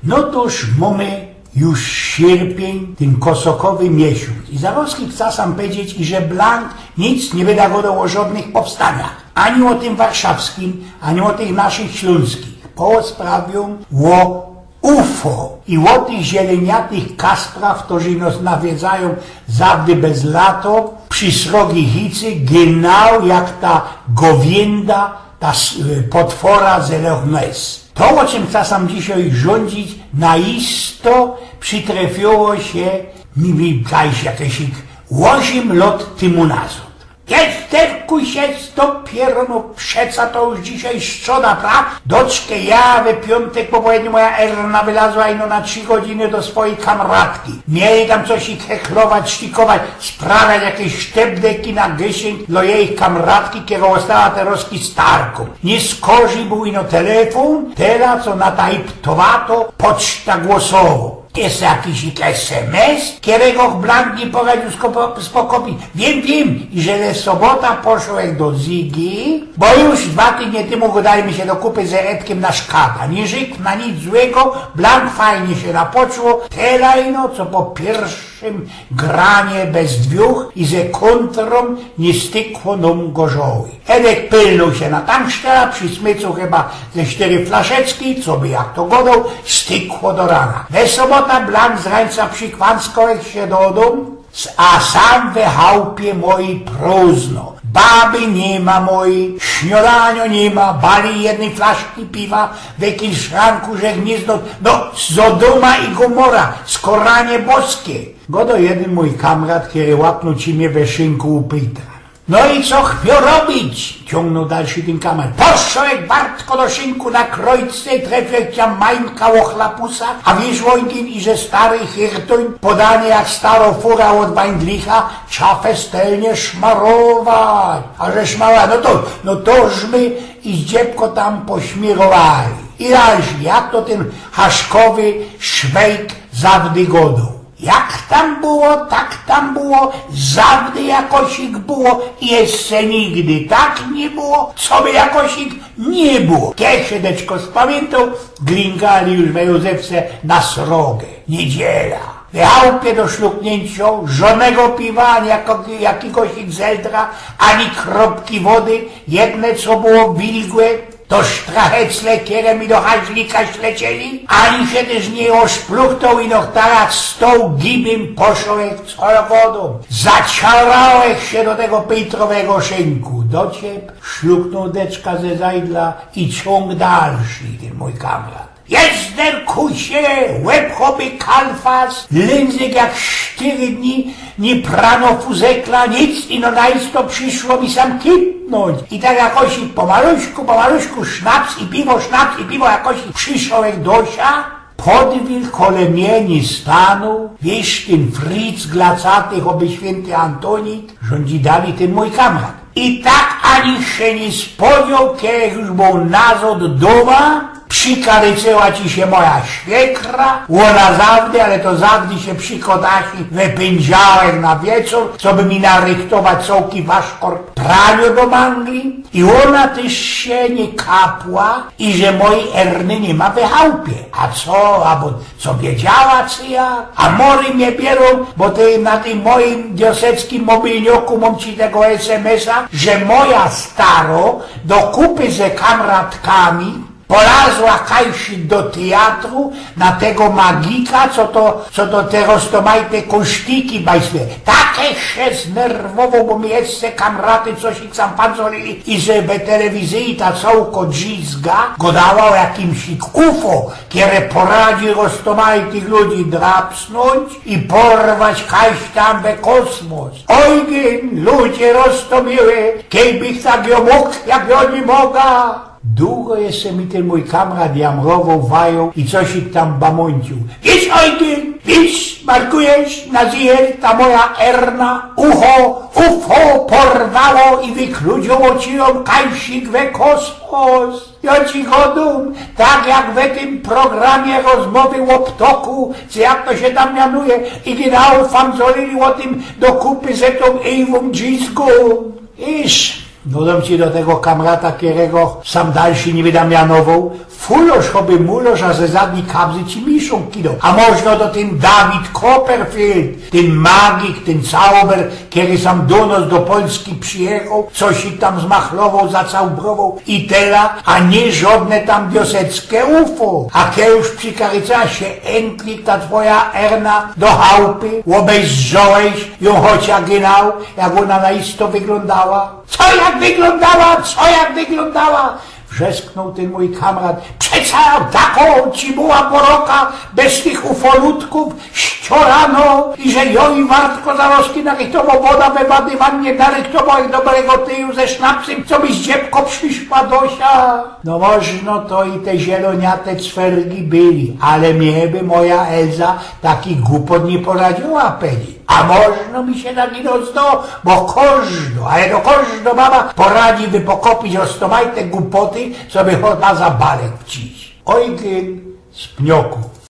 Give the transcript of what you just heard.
No toż mamy już sierpień, ten kosokowy miesiąc. I Zaborski chce sam powiedzieć, że Blank nic nie wydawał o żadnych powstaniach. Ani o tym warszawskim, ani o tych naszych śląskich. Sprawią o UFO i o tych zieleniatych kasprach, którzy nas nawiedzają zawdy bez lato, przy srogi hicy, genau jak ta gowienda, ta potwora z Loch Ness. To, o czym chcę sam dzisiaj rządzić, naisto przytrafiło się, mi jakieś 8 lat temu nazad. Jesterku się dopiero, no przeca to już dzisiaj szczoda, pra? Doczkę ja we piątek po południu moja Erna wylazła ino na 3 godziny do swojej kamratki. Mieli tam coś ich hechlować, sztikować, sprawiać jakieś sztepdeki na gysień dla jej kamratki, kiedy ostała teroski starką. Nie skorzy był ino telefon, teraz co na tajptowato poczta głosowo. Jest jakiś SMS, którego Blank nie poradził spokopić. Wiem, że sobota poszłem do Zigi, bo już 2 tygodnie temu gadaliśmy się do kupy z Eretkiem na szkada. Nie żyk na nic złego, Blank fajnie się napoczło, telajno, co po pierwszym granie bez 2 i ze kontrą nie stykło nam gorzoły. Edek pylnął się na tankstela, przy smycu chyba ze 4 flaszeczki, co by jak to godał, stykło do rana. We sobotę Blank z rańca przykwanskołek się do domu, a sam we chałupie mojej próżno. Baby nie ma mojej, śniadania nie ma, bali jednej flaszki piwa, w jakimś szranku, że gniezdo, no, Sodoma i Gomora, skoranie boskie. Godo jeden mój kamrat, który łapnął ci mnie we szynku upyta. No i co chpio robić? Ciągnął dalszy ten kamer. Poszłek Bartko do szynku na krojce, trefek cię mańka o chlapusa, a wiesz Wojgin, i że stary hirtoń, podanie jak staro fura od Wajndlicha, trzeba festelnie szmarować. A że szmara, no tożmy i zdziebko tam pośmirowali. I dalszy, jak to ten haszkowy szwejk zawdy godał. Jak tam było, tak tam było, zawdy jakosik było i jeszcze nigdy tak nie było, co by jakosik nie było. Kieszedeczko spamiętał, glingali już we Józefce na srogę. Niedziela. W chałupie do śluknięcia, żonego piwa, ani jakiegoś zeldra, ani kropki wody, jedne co było wilgłe, to sztrahecle, które mi do haźlika ślecieli, ani się też nie oszpluchtał i nochtarach z tą gibim poszłek wodą. Zaciarałeś się do tego pejtrowego szynku. Dociep, szluknął deczka ze zajdla i ciąg dalszy, ten mój kamrat. Jezder kusie, łeb hobby kalfas, lędzyk jak 4 dni, nie prano fuzekla, nic i no najsto przyszło mi sam kipnąć. I tak jakoś pomaluśku, sznaps i piwo jakoś przyszło jak dosia, podwil kole mnie nie stanął, wiesz, ten Fritz glacaty, choby święty Antonit, rządzi dali ten mój kamrat. I tak ani się nie spodział, kiedy już był nazad doma, przykarycyła ci się moja świekra, ona zawdy, ale to zawdy się przy kodasi wypędziałem na wieczór, co by mi narychtować sołki waszkor praniu do mangli. I ona też się nie kapła i że mojej Erny nie ma w chałupie. A co, albo co wiedziała, czy ja? A mory mnie bierą, bo na tym moim dioseckim mobilnioku mam ci tego SMS-a, że moja staro do kupy ze kamratkami polazła kajsi do teatru na tego magika, co to teraz to maj te kosztiki bajsne. Takie się znerwował, bo mi jeszcze kamraty coś ich sam panzolili i że we telewizji ta całko drzizga godała o jakimś UFO, które poradzi roztomaj tych ludzi drapsnąć i porwać kajś tam we kosmos. Ojgien, ludzie roztomiły, kiejbych tak ją mógł, jak oni moga. Długo jeszcze mi ten mój kamrat jamrował, wajął i coś ich tam bamoncił. Wiesz, Ojgien, wiesz, markujesz na ziel, ta moja Erna, UFO porwało i wykludziło ci ją kajsik we kosmos. Ja ci godum, tak jak w tym programie rozmowy o ptoku, czy jak to się tam mianuje, i genau famzolili o tym do kupy ze tą Ewą Dżiską. Iż, dodam ci do tego kamrata, którego sam dalszy nie wydam mianował, fulosz, choby mulosz, a ze zadni kabzy ci miszą kido. A można do ten David Copperfield, ten magik, ten zauber, kiedy sam do nas do Polski przyjechał, coś i tam zmachlował, zacałbrował i tela, a nie żadne tam wioseckie UFO. A kiedyś przykaryca się endlich ta twoja Erna do chałupy, obejrzałeś ją chocia genau, jak ona na isto wyglądała. Co jak wyglądała, co jak wyglądała? Wrzesknął ten mój kamrat. Przeca taką ci była poroka, bez tych ufolutków, ściorano i że joj Wartko Zarowski narychtował woda we wady wannie narychtował jak dobrego tyju ze sznapsem, co byś dziebko przyszła dosia. No można to i te zieloniate cwergi byli, ale mnie by moja Elza taki głupot nie poradziła peni. A można mi się taki rozdo, bo każdo, ale to każdo baba poradzi wypokopić ostomaj te głupoty, co by chota za barek wcić. Ojgyn z pnioków.